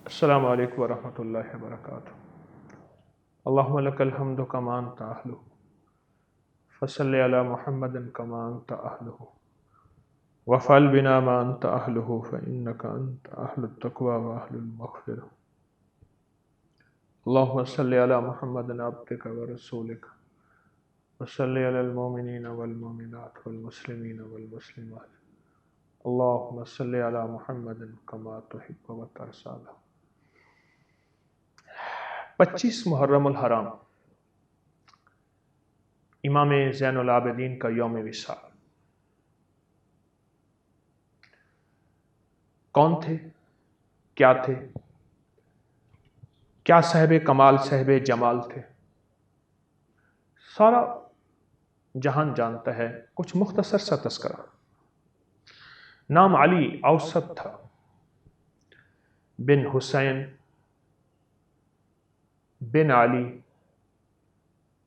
السلام علیکم ورحمۃ اللہ وبرکاتہ۔ اللہم لک الحمد کما انت اہلہ فصلی علی محمد کما انت اہلہ وفعل بنا ما انت اہلہ فانک انت اہل التقوی واہل المغفرہ۔ اللہم صلی علی محمد عبدک ورسولک وصلی علی المؤمنین والمؤمنات والمسلمین والمسلمات۔ اللہم صلی علی محمد کما تحب وترضی۔ 25 محرم الحرام امام زین العابدین کا یوم وصال۔ کون تھے؟ کیا تھے؟ کیا صاحب کمال صاحب جمال تھے؟ سارا جہان جانتا ہے، کچھ مختصر سا تذکرہ۔ نام علی اوسط تھا بن حسین بن علی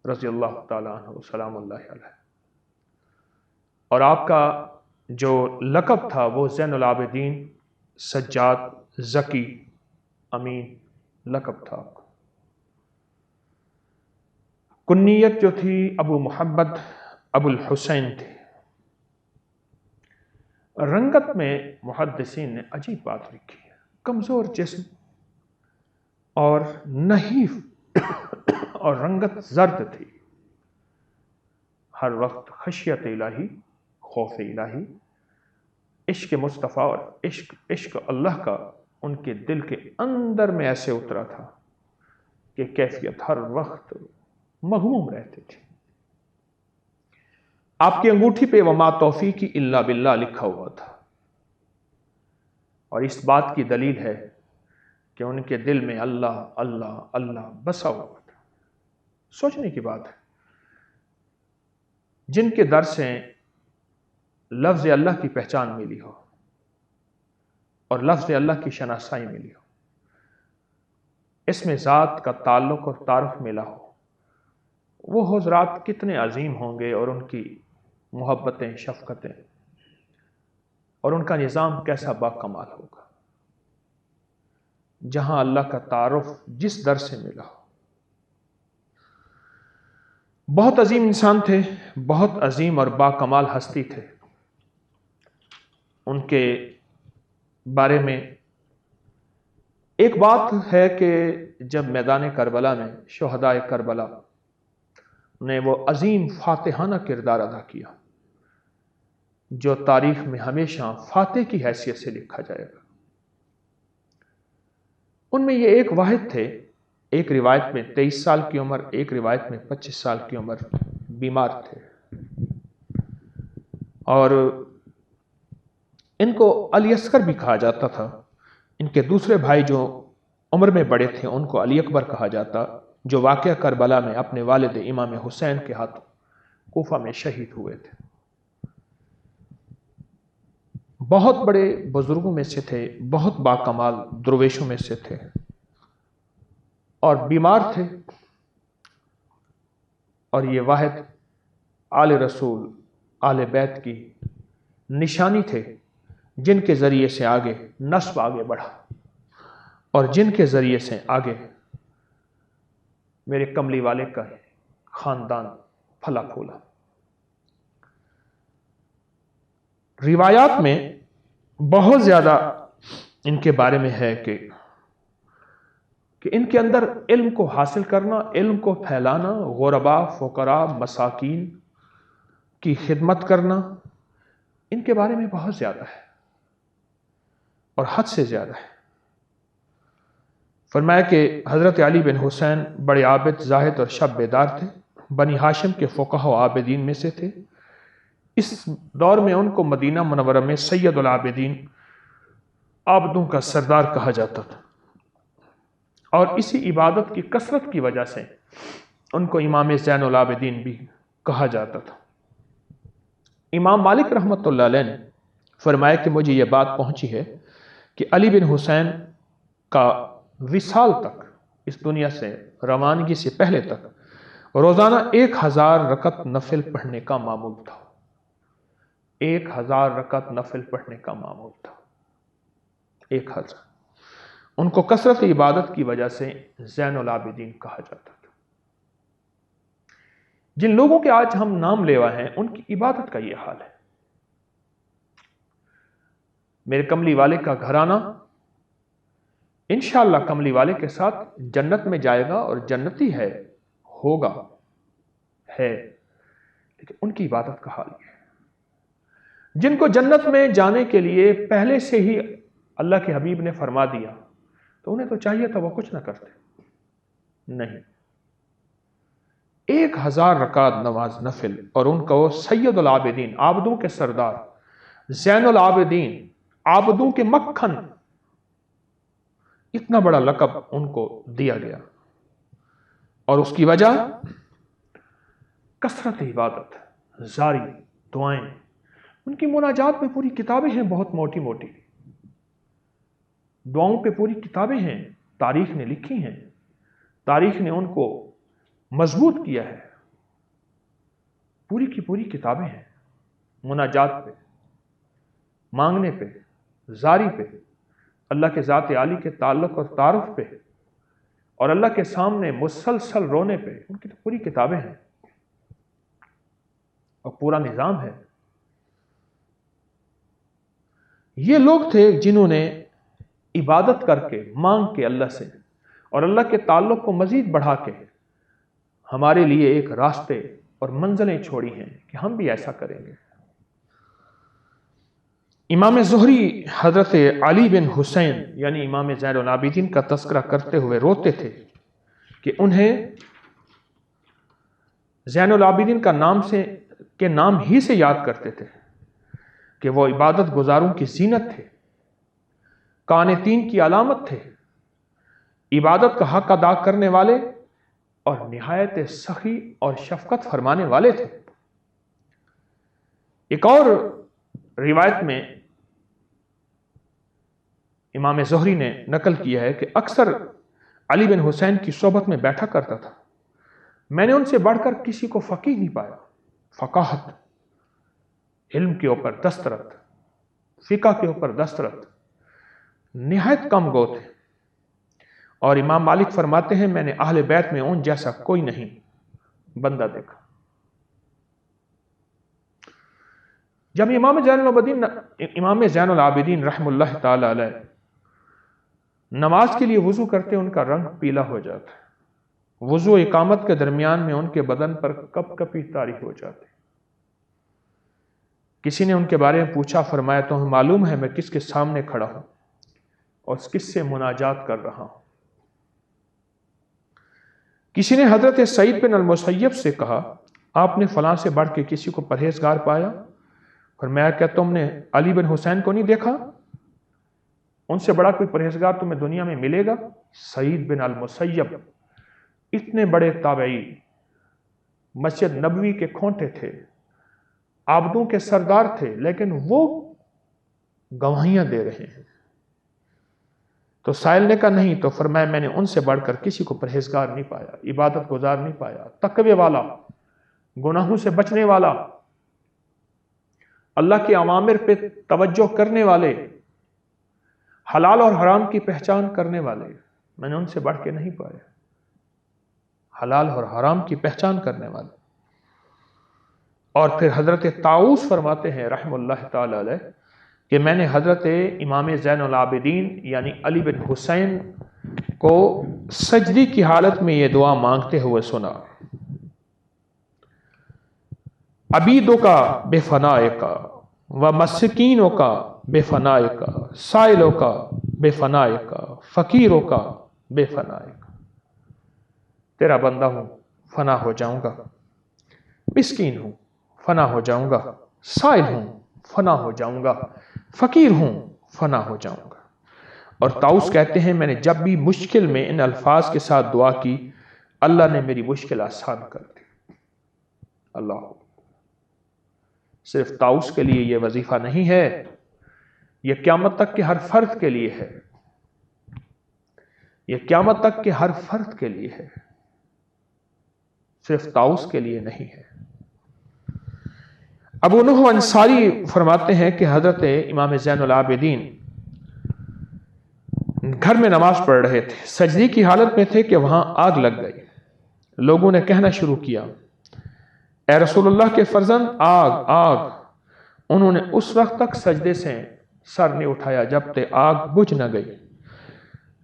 رضی اللہ تعالیٰ عنہ سلام اللہ علیہ، اور آپ کا جو لقب تھا وہ زین العابدین سجاد ذکی امین لقب تھا۔ کنیت جو تھی ابو محمد ابو الحسین تھی۔ رنگت میں محدثین نے عجیب بات لکھی ہے، کمزور جسم اور نحیف اور رنگت زرد تھی، ہر وقت خشیت الہی، خوف الہی، عشق مصطفیٰ اور عشق اللہ کا ان کے دل کے اندر میں ایسے اترا تھا کہ کیفیت ہر وقت مغموم رہتے تھے۔ آپ کی انگوٹھی پہ وما توفیقی الا باللہ لکھا ہوا تھا، اور اس بات کی دلیل ہے کہ ان کے دل میں اللہ اللہ اللہ بسا ہوا تھا۔ سوچنے کی بات ہے، جن کے در سے لفظ اللہ کی پہچان ملی ہو اور لفظ اللہ کی شناسائی ملی ہو، اس میں ذات کا تعلق اور تعارف ملا ہو، وہ حضرات کتنے عظیم ہوں گے، اور ان کی محبتیں، شفقتیں اور ان کا نظام کیسا باکمال ہوگا۔ جہاں اللہ کا تعارف جس در سے ملا ہو۔ بہت عظیم انسان تھے، بہت عظیم اور باکمال ہستی تھے۔ ان کے بارے میں ایک بات ہے کہ جب میدان کربلا میں شہداء کربلا نے وہ عظیم فاتحانہ کردار ادا کیا جو تاریخ میں ہمیشہ فاتح کی حیثیت سے لکھا جائے گا، ان میں یہ ایک واحد تھے، ایک روایت میں 23 سال کی عمر، ایک روایت میں 25 سال کی عمر، بیمار تھے، اور ان کو علی اصغر بھی کہا جاتا تھا۔ ان کے دوسرے بھائی جو عمر میں بڑے تھے ان کو علی اکبر کہا جاتا، جو واقعہ کربلا میں اپنے والد امام حسین کے ہاتھوں کوفہ میں شہید ہوئے تھے۔ بہت بڑے بزرگوں میں سے تھے، بہت باکمال درویشوں میں سے تھے، اور بیمار تھے، اور یہ واحد آل رسول آل بیت کی نشانی تھے جن کے ذریعے سے آگے نسب آگے بڑھا، اور جن کے ذریعے سے آگے میرے کملی والے کا خاندان پھلا پھولا۔ روایات میں بہت زیادہ ان کے بارے میں ہے کہ ان کے اندر علم کو حاصل کرنا، علم کو پھیلانا، غرباء، فقراء، مساکین کی خدمت کرنا، ان کے بارے میں بہت زیادہ ہے، اور حد سے زیادہ ہے۔ فرمایا کہ حضرت علی بن حسین بڑے عابد، زاہد اور شب بیدار تھے، بنی ہاشم کے فقہاء و عابدین میں سے تھے۔ اس دور میں ان کو مدینہ منورہ میں سید العابدین، عابدوں کا سردار کہا جاتا تھا، اور اسی عبادت کی کثرت کی وجہ سے ان کو امام زین العابدین بھی کہا جاتا تھا۔ امام مالک رحمۃ اللہ علیہ نے فرمایا کہ مجھے یہ بات پہنچی ہے کہ علی بن حسین کا وصال تک، اس دنیا سے روانگی سے پہلے تک روزانہ 1000 رکعت نفل پڑھنے کا معمول تھا۔ 1000 رکعت نفل پڑھنے کا معمول تھا، 1000۔ ان کو کثرت عبادت کی وجہ سے زین العابدین کہا جاتا تھا۔ جن لوگوں کے آج ہم نام لیوا ہیں ان کی عبادت کا یہ حال ہے۔ میرے کملی والے کا گھرانہ انشاءاللہ کملی والے کے ساتھ جنت میں جائے گا اور جنتی ہے، ہوگا، ہے، لیکن ان کی عبادت کا حال یہ ہے۔ جن کو جنت میں جانے کے لیے پہلے سے ہی اللہ کے حبیب نے فرما دیا تو انہیں تو چاہیے تھا وہ کچھ نہ کرتے، نہیں، 1000 رکعت نماز نفل، اور ان کو سید العابدین، عابدوں کے سردار، زین العابدین، عابدوں کے مکھن، اتنا بڑا لقب ان کو دیا گیا۔ اور اس کی وجہ کثرت عبادت، زاری، دعائیں، ان کی مناجات میں پوری کتابیں ہیں، بہت موٹی موٹی دعاؤں پہ پوری کتابیں ہیں، تاریخ نے لکھی ہیں، تاریخ نے ان کو مضبوط کیا ہے، پوری کی پوری کتابیں ہیں مناجات پہ، مانگنے پہ، زاری پہ، اللہ کے ذات عالی کے تعلق اور تعارف پہ، اور اللہ کے سامنے مسلسل رونے پہ، ان کی تو پوری کتابیں ہیں اور پورا نظام ہے۔ یہ لوگ تھے جنہوں نے عبادت کر کے، مانگ کے اللہ سے، اور اللہ کے تعلق کو مزید بڑھا کے ہمارے لیے ایک راستے اور منزلیں چھوڑی ہیں کہ ہم بھی ایسا کریں گے۔ امام زہری حضرت علی بن حسین یعنی امام زین العابدین کا تذکرہ کرتے ہوئے روتے تھے کہ انہیں زین العابدین کا نام ہی سے یاد کرتے تھے کہ وہ عبادت گزاروں کی زینت تھے، قانتین کی علامت تھے، عبادت کا حق ادا کرنے والے اور نہایت سخی اور شفقت فرمانے والے تھے۔ ایک اور روایت میں امام زہری نے نقل کیا ہے کہ اکثر علی بن حسین کی صحبت میں بیٹھا کرتا تھا، میں نے ان سے بڑھ کر کسی کو فقیہ نہیں پایا، فقاہت، علم کے اوپر دسترت، فقہ کے اوپر دسترت، نہایت کم گو تھے۔ اور امام مالک فرماتے ہیں میں نے اہل بیت میں ان جیسا کوئی نہیں بندہ دیکھا۔ جب امام زین العابدین رحم اللہ تعالی علیہ نماز کے لیے وضو کرتے ان کا رنگ پیلا ہو جاتا ہے، وضو اقامت کے درمیان میں ان کے بدن پر کپ کپی طاری ہو جاتے۔ کسی نے ان کے بارے میں پوچھا، فرمایا تمہیں معلوم ہے میں کس کے سامنے کھڑا ہوں اور کس سے مناجات کر رہا ہوں۔ کسی نے حضرت سعید بن المسیب سے کہا آپ نے فلاں سے بڑھ کے کسی کو پرہیزگار پایا؟ فرمایا کیا تم نے علی بن حسین کو نہیں دیکھا؟ ان سے بڑا کوئی پرہیزگار تمہیں دنیا میں ملے گا؟ سعید بن المسیب اتنے بڑے تابعی، مسجد نبوی کے کھونٹے تھے، عابدوں کے سردار تھے، لیکن وہ گواہیاں دے رہے ہیں۔ تو سائل نے کہا نہیں، تو فرمایا میں نے ان سے بڑھ کر کسی کو پرہیزگار نہیں پایا، عبادت گزار نہیں پایا، تقوی والا، گناہوں سے بچنے والا، اللہ کے اوامر پہ توجہ کرنے والے، حلال اور حرام کی پہچان کرنے والے، میں نے ان سے بڑھ کے نہیں پایا، حلال اور حرام کی پہچان کرنے والے۔ اور پھر حضرت طاؤس فرماتے ہیں رحم اللہ تعالی علیہ کہ میں نے حضرت امام زین العابدین یعنی علی بن حسین کو سجدی کی حالت میں یہ دعا مانگتے ہوئے سنا، عبیدوں کا بے فنائے کا و مسکینوں کا بے فنائے کا، سائلوں کا بے فنائے کا، فقیروں کا بے فنائے کا۔ تیرا بندہ ہوں، فنا ہو جاؤں گا، مسکین ہوں، فنا ہو جاؤں گا، سائل ہوں، فنا ہو جاؤں گا، فقیر ہوں، فنا ہو جاؤں گا۔ اور طاؤس کہتے ہیں میں نے جب بھی مشکل میں ان الفاظ کے ساتھ دعا کی اللہ نے میری مشکل آسان کر دی۔ اللہ، صرف طاؤس کے لیے یہ وظیفہ نہیں ہے، یہ قیامت تک کے ہر فرد کے لیے ہے، یہ قیامت تک کے ہر فرد کے لیے ہے، صرف طاؤس کے لیے نہیں ہے۔ ابو نوح انصاری فرماتے ہیں کہ حضرت امام زین العابدین گھر میں نماز پڑھ رہے تھے، سجدے کی حالت میں تھے کہ وہاں آگ لگ گئی۔ لوگوں نے کہنا شروع کیا، اے رسول اللہ کے فرزند، آگ آگ۔ انہوں نے اس وقت تک سجدے سے سر نہیں اٹھایا جب تک آگ بجھ نہ گئی۔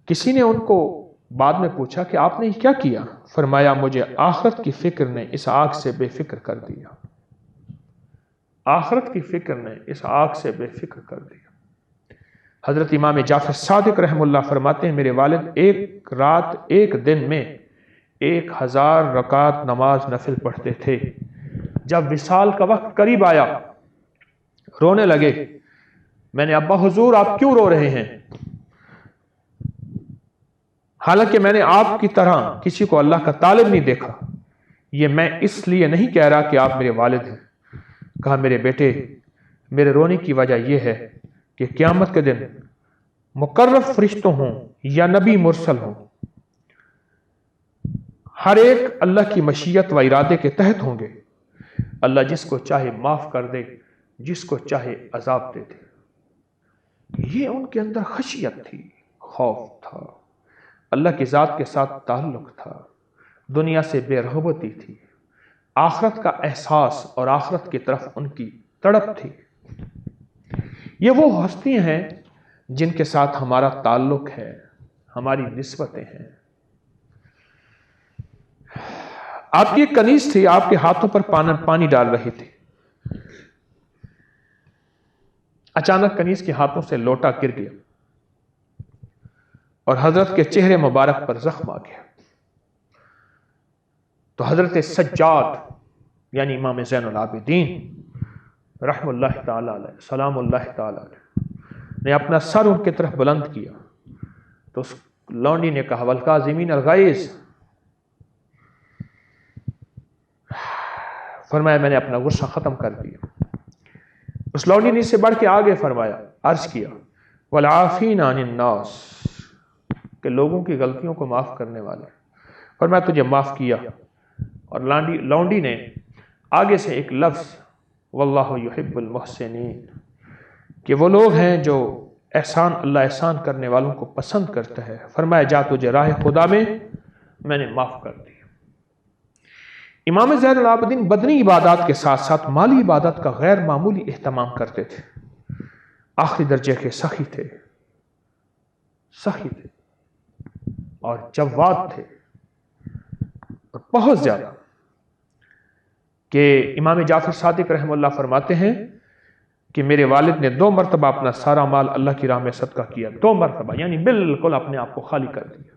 کسی نے ان کو بعد میں پوچھا کہ آپ نے کیا کیا؟ فرمایا، مجھے آخرت کی فکر نے اس آگ سے بے فکر کر دیا۔ آخرت کی فکر نے اس آگ سے بے فکر کر دیا۔ حضرت امام جعفر صادق رحم اللہ فرماتے ہیں، میرے والد ایک رات ایک دن میں 1000 رکعت نماز نفل پڑھتے تھے۔ جب وصال کا وقت قریب آیا، رونے لگے۔ میں نے، ابا حضور آپ کیوں رو رہے ہیں؟ حالانکہ میں نے آپ کی طرح کسی کو اللہ کا طالب نہیں دیکھا۔ یہ میں اس لیے نہیں کہہ رہا کہ آپ میرے والد ہیں۔ کہا، میرے بیٹے، میرے رونے کی وجہ یہ ہے کہ قیامت کے دن مقرب فرشتوں ہوں یا نبی مرسل ہوں، ہر ایک اللہ کی مشیت و ارادے کے تحت ہوں گے۔ اللہ جس کو چاہے معاف کر دے، جس کو چاہے عذاب دے دے۔ یہ ان کے اندر خشیت تھی، خوف تھا، اللہ کی ذات کے ساتھ تعلق تھا، دنیا سے بے رغبتی تھی، آخرت کا احساس اور آخرت کی طرف ان کی تڑپ تھی۔ یہ وہ ہستیاں ہیں جن کے ساتھ ہمارا تعلق ہے، ہماری نسبتیں ہیں۔ آپ کی ایک کنیز تھی، آپ کے ہاتھوں پر پانی ڈال رہی تھی۔ اچانک کنیز کے ہاتھوں سے لوٹا گر گیا اور حضرت کے چہرے مبارک پر زخم آ گیا۔ تو حضرت سجاد یعنی امام زین العابدین رحم اللہ تعالی علیہ، سلام اللہ تعالی علیہ، نے اپنا سر ان کی طرف بلند کیا تو اس لونڈی نے کہا، والکاظمین الغیظ، فرمایا میں نے اپنا غصہ ختم کر دیا۔ اس لونڈی نے اس سے بڑھ کے آگے فرمایا، عرض کیا، والعافین عن الناس، کہ لوگوں کی غلطیوں کو معاف کرنے والے۔ فرمایا تجھے معاف کیا۔ اور لونڈی نے آگے سے ایک لفظ، واللہ یحب المحسنین، کہ وہ لوگ ہیں جو اللہ احسان کرنے والوں کو پسند کرتا ہے۔ فرمایا جا تجھے راہ خدا میں نے معاف کر دیا۔ امام زین العابدین بدنی عبادات کے ساتھ ساتھ مالی عبادت کا غیر معمولی اہتمام کرتے تھے۔ آخری درجے کے سخی تھے اور جواد تھے، اور بہت زیادہ، کہ امام جعفر صادق رحم اللہ فرماتے ہیں کہ میرے والد نے 2 مرتبہ اپنا سارا مال اللہ کی راہ میں صدقہ کیا، 2 مرتبہ، یعنی بالکل اپنے آپ کو خالی کر دیا،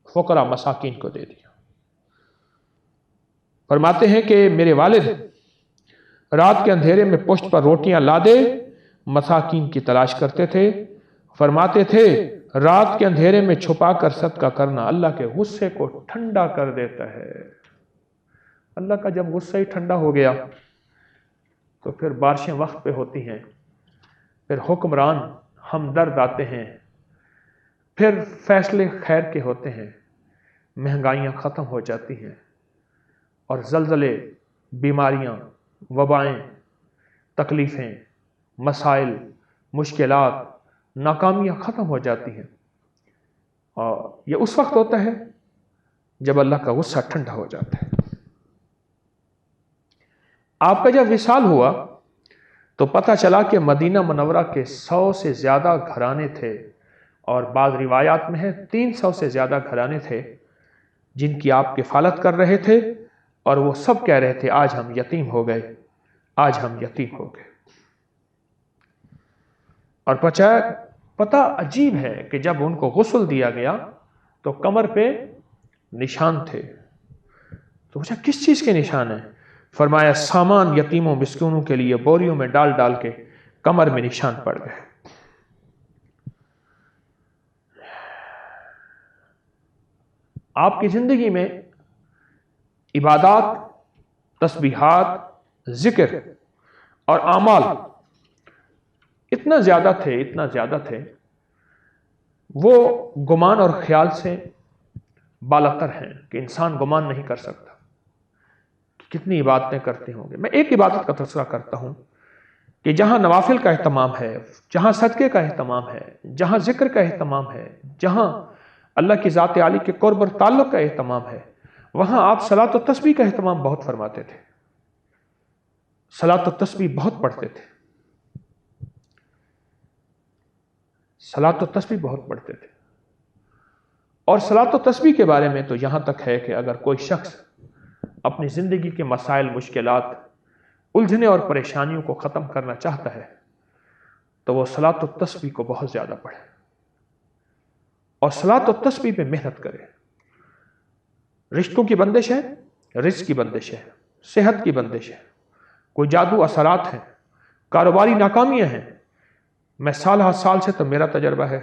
فقراء مساکین کو دے دیا۔ فرماتے ہیں کہ میرے والد رات کے اندھیرے میں پشت پر روٹیاں لادے مساکین کی تلاش کرتے تھے۔ فرماتے تھے، رات کے اندھیرے میں چھپا کر صدقہ کرنا اللہ کے غصے کو ٹھنڈا کر دیتا ہے۔ اللہ کا جب غصہ ہی ٹھنڈا ہو گیا تو پھر بارشیں وقت پہ ہوتی ہیں، پھر حکمران ہمدرد آتے ہیں، پھر فیصلے خیر کے ہوتے ہیں، مہنگائیاں ختم ہو جاتی ہیں، اور زلزلے، بیماریاں، وبائیں، تکلیفیں، مسائل، مشکلات، ناکامیاں ختم ہو جاتی ہیں۔ اور یہ اس وقت ہوتا ہے جب اللہ کا غصہ ٹھنڈا ہو جاتا ہے۔ آپ کا جب وصال ہوا تو پتہ چلا کہ مدینہ منورہ کے 100 سے زیادہ گھرانے تھے، اور بعض روایات میں ہے 300 سے زیادہ گھرانے تھے جن کی آپ کفالت کر رہے تھے، اور وہ سب کہہ رہے تھے آج ہم یتیم ہو گئے، آج ہم یتیم ہو گئے۔ اور پتہ عجیب ہے کہ جب ان کو غسل دیا گیا تو کمر پہ نشان تھے۔ تو پوچھا کس چیز کے نشان ہیں؟ فرمایا سامان یتیموں مسکینوں کے لیے بوریوں میں ڈال ڈال کے کمر میں نشان پڑ گئے۔ آپ کی زندگی میں عبادات، تسبیحات، ذکر اور اعمال اتنا زیادہ تھے، وہ گمان اور خیال سے بالاتر ہیں کہ انسان گمان نہیں کر سکتا کہ کتنی عبادتیں کرتے ہوں گے۔ میں ایک عبادت کا تذکرہ کرتا ہوں کہ جہاں نوافل کا اہتمام ہے، جہاں صدقے کا اہتمام ہے، جہاں ذکر کا اہتمام ہے، جہاں اللہ کی ذات عالی کے قرب اور تعلق کا اہتمام ہے، وہاں آپ صلاۃ و تسبیح کا اہتمام بہت فرماتے تھے، صلاۃ و تسبیح بہت پڑھتے تھے، صلاۃ و تسبیح بہت پڑھتے تھے۔ اور صلاۃ و تسبیح کے بارے میں تو یہاں تک ہے کہ اگر کوئی شخص اپنی زندگی کے مسائل، مشکلات، الجھنیں اور پریشانیوں کو ختم کرنا چاہتا ہے تو وہ صلاۃ و تسبیح کو بہت زیادہ پڑھے اور صلاۃ و تسبیح پہ محنت کرے۔ رشتوں کی بندش ہے، رزق کی بندش ہے، صحت کی بندش ہے، کوئی جادو اثرات ہیں، کاروباری ناکامیاں ہیں۔ میں سالہ سال سے تو میرا تجربہ ہے،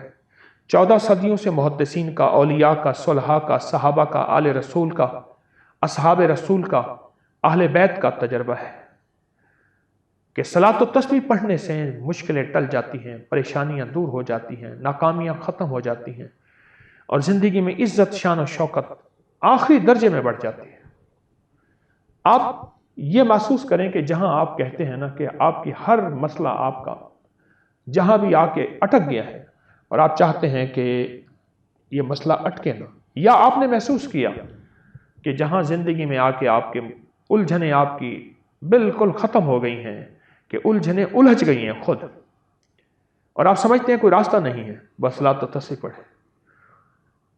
14 صدیوں سے محدثین کا، اولیاء کا، صلحاء کا، صحابہ کا، آل رسول کا، اصحاب رسول کا، اہل بیت کا تجربہ ہے کہ صلاۃ و تسبیح پڑھنے سے مشکلیں ٹل جاتی ہیں، پریشانیاں دور ہو جاتی ہیں، ناکامیاں ختم ہو جاتی ہیں اور زندگی میں عزت، شان و شوکت آخری درجے میں بڑھ جاتی ہے۔ آپ یہ محسوس کریں کہ جہاں آپ کہتے ہیں نا کہ آپ کی ہر مسئلہ آپ کا جہاں بھی آ کے اٹک گیا ہے اور آپ چاہتے ہیں کہ یہ مسئلہ اٹکے نہ، یا آپ نے محسوس کیا کہ جہاں زندگی میں آ کے آپ کے الجھنیں آپ کی بالکل ختم ہو گئی ہیں، کہ الجھنیں الجھ گئی ہیں خود، اور آپ سمجھتے ہیں کوئی راستہ نہیں ہے، بس صلاۃ و تسبیح پڑھیں۔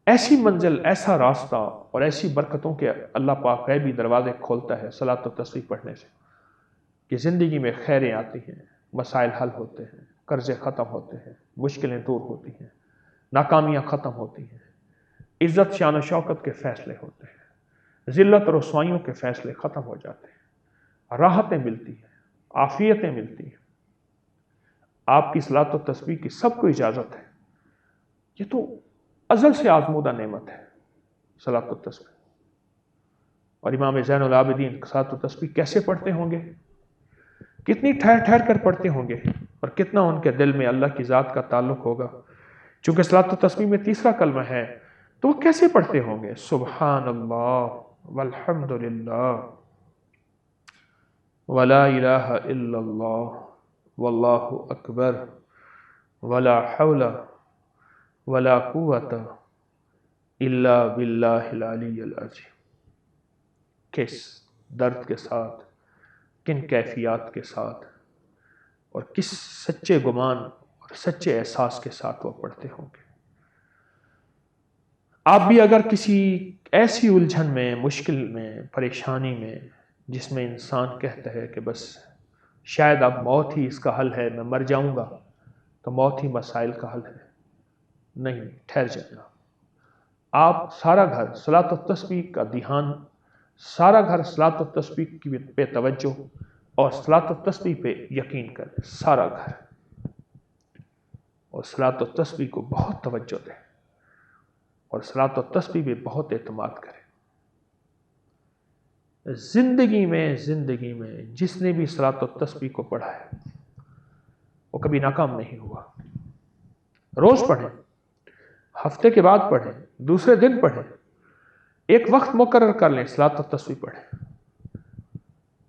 ایسی منزل، ایسا راستہ اور ایسی برکتوں کے اللہ پاک غیبی دروازے کھولتا ہے صلاۃ و تسبیح پڑھنے سے کہ زندگی میں خیریں آتی ہیں، مسائل حل ہوتے ہیں، قرضے ختم ہوتے ہیں، مشکلیں دور ہوتی ہیں، ناکامیاں ختم ہوتی ہیں، عزت، شان و شوکت کے فیصلے ہوتے ہیں، ذلت اور رسوائیوں کے فیصلے ختم ہو جاتے ہیں، راحتیں ملتی ہیں، عافیتیں ملتی ہیں۔ آپ کی صلاۃ و تسبیح کی سب کو اجازت ہے، یہ تو ازل سے آزمودہ نعمت ہے صلاۃ و تسبیح۔ اور امام زین العابدین صلاۃ و تسبیح کیسے پڑھتے ہوں گے، کتنی ٹھہر ٹھہر کر پڑھتے ہوں گے، اور کتنا ان کے دل میں اللہ کی ذات کا تعلق ہوگا۔ چونکہ صلاۃ و تسبیح میں تیسرا کلمہ ہے تو وہ کیسے پڑھتے ہوں گے، سبحان اللہ والحمد للہ ولا الہ الا اللہ واللہ اکبر ولا حول ولا قوت الا باللہ العلی العظیم۔ کس درد کے ساتھ، کن کیفیات کے ساتھ اور کس سچے گمان اور سچے احساس کے ساتھ وہ پڑھتے ہوں گے۔ آپ بھی اگر کسی ایسی الجھن میں، مشکل میں، پریشانی میں، جس میں انسان کہتا ہے کہ بس شاید اب موت ہی اس کا حل ہے، میں مر جاؤں گا، تو موت ہی مسائل کا حل ہے، نہیں، ٹھہر جائیں۔ آپ سارا گھر صلاۃ و تسبیح کا دھیان، سارا گھر صلاۃ و تسبیح پہ توجہ اور صلاۃ و تسبیح پہ یقین کریں، سارا گھر، اور صلاۃ و تسبیح کو بہت توجہ دیں اور صلاۃ و تسبیح پہ بہت اعتماد کریں۔ زندگی میں جس نے بھی صلاۃ و تسبیح کو پڑھا ہے وہ کبھی ناکام نہیں ہوا۔ روز پڑھیں، ہفتے کے بعد پڑھیں، دوسرے دن پڑھیں، ایک وقت مقرر کر لیں، صلاۃ و تسبیح پڑھیں۔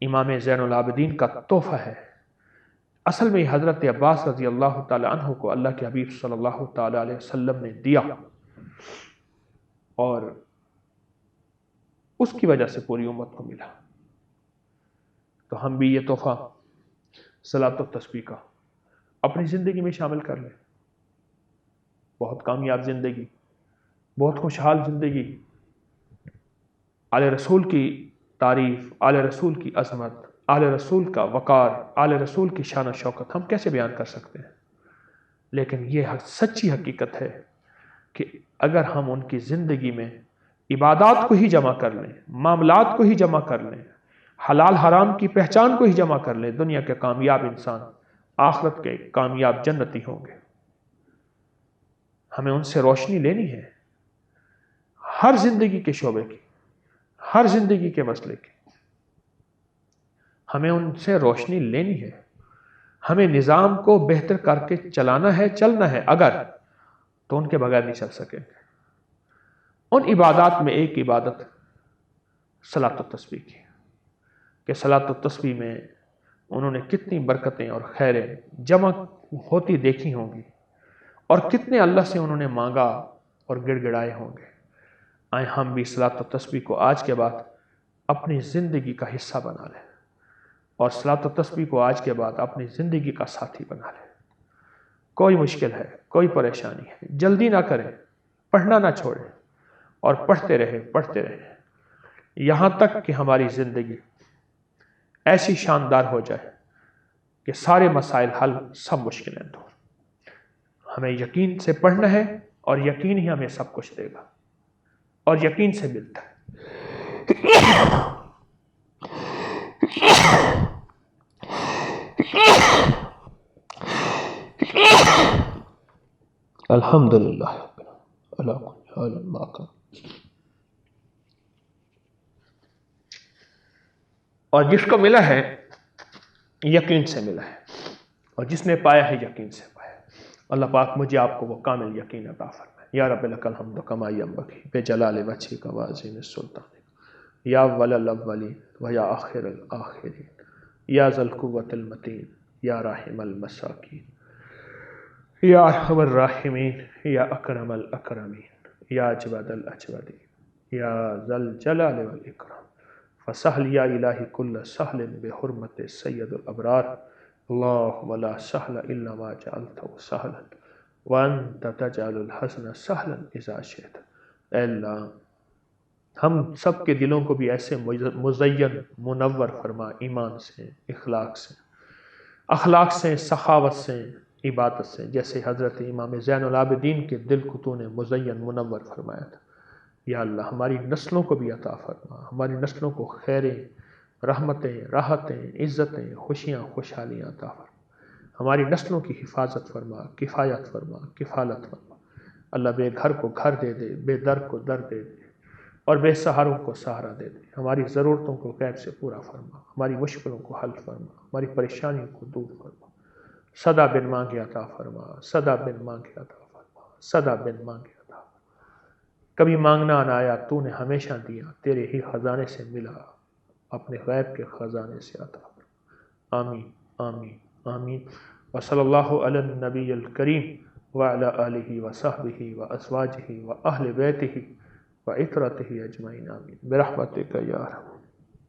امام زین العابدین کا تحفہ ہے۔ اصل میں حضرت عباس رضی اللہ تعالی عنہ کو اللہ کے حبیب صلی اللہ تعالی علیہ وسلم نے دیا، اور اس کی وجہ سے پوری امت کو ملا۔ تو ہم بھی یہ تحفہ صلاۃ و تسبیح کا اپنی زندگی میں شامل کر لیں۔ بہت کامیاب زندگی، بہت خوشحال زندگی، آل رسول کی تعریف، آل رسول کی عظمت، آل رسول کا وقار، آل رسول کی شان و شوکت ہم کیسے بیان کر سکتے ہیں؟ لیکن یہ سچی حقیقت ہے کہ اگر ہم ان کی زندگی میں عبادات کو ہی جمع کر لیں، معاملات کو ہی جمع کر لیں، حلال حرام کی پہچان کو ہی جمع کر لیں، دنیا کے کامیاب انسان آخرت کے کامیاب جنتی ہوں گے۔ ہمیں ان سے روشنی لینی ہے، ہر زندگی کے شعبے کی، ہر زندگی کے مسئلے کی ہمیں ان سے روشنی لینی ہے۔ ہمیں نظام کو بہتر کر کے چلانا ہے، چلنا ہے اگر، تو ان کے بغیر نہیں چل سکیں گے۔ ان عبادات میں ایک عبادت صلاۃ و تسبیح کی، کہ صلاۃ و تسبیح میں انہوں نے کتنی برکتیں اور خیریں جمع ہوتی دیکھی ہوں گی، اور کتنے اللہ سے انہوں نے مانگا اور گڑ گڑائے ہوں گے۔ آئیں ہم بھی صلاۃ و تسبیح کو آج کے بعد اپنی زندگی کا حصہ بنا لیں، اور صلاۃ و تسبیح کو آج کے بعد اپنی زندگی کا ساتھی بنا لیں۔ کوئی مشکل ہے، کوئی پریشانی ہے، جلدی نہ کریں، پڑھنا نہ چھوڑیں، اور پڑھتے رہیں یہاں تک کہ ہماری زندگی ایسی شاندار ہو جائے کہ سارے مسائل حل، سب مشکلیں دور۔ ہمیں یقین سے پڑھنا ہے، اور یقین ہی ہمیں سب کچھ دے گا، اور یقین سے ملتا ہے۔ الحمدللہ اور جس کو ملا ہے یقین سے ملا ہے، اور جس نے پایا ہے یقین سے پایا۔ اللہ پاک مجھے آپ کو وہ کامل یقین عطا فرمائے۔ یا رب لک الحمد کما ینبغی بجلال وجہک وعظیم سلطانک، یا اول الاولین و یا آخر الآخرین، یا ذا القوۃ المتین، یا راحم المساکین، یا ارحم الراحمین، یا اکرم الاکرمین، یا اجود الاجودین، یا ذا الجلال والاکرام۔ فسہل یا الہی کل سہل بحرمت سید الابرار، اللہم لا سہل الا ما جعلتہ سہلا وانت تجعل الحزن سہلا اذا شئت۔ اے اللہ، ہم سب کے دلوں کو بھی ایسے مزین منور فرما، ایمان سے، اخلاق سے، سخاوت سے، عبادت سے، جیسے حضرت امام زین العابدین کے دل کو تو نے مزین منور فرمایا تھا۔ یا اللہ، ہماری نسلوں کو بھی عطا فرما، ہماری نسلوں کو خیریں، رحمتیں، راحتیں، عزتیں، خوشیاں، خوشحالیاں عطا فرما۔ ہماری نسلوں کی حفاظت فرما، کفایت فرما، کفالت فرما۔ اللہ بے گھر کو گھر دے دے، بے در کو در دے دے، اور بے سہاروں کو سہارا دے دے۔ ہماری ضرورتوں کو غیب سے پورا فرما، ہماری مشکلوں کو حل فرما، ہماری پریشانیوں کو دور فرما۔ صدا بن مانگے عطا فرما، صدا بن مانگے عطا فرما، صدا بن مانگے عطا فرما۔ کبھی مانگنا نہ آیا، تو نے ہمیشہ دیا، تیرے ہی خزانے سے ملا، اپنے غیب کے خزانے سے عطا فرما۔ آمین آمین آمین۔ وصلی اللہ علی النبی الکریم وعلی آلہ وصحبہ وازواجہ واہل بیتہ وعترتہ اجمعین، آمین برحمتک یا ارحم۔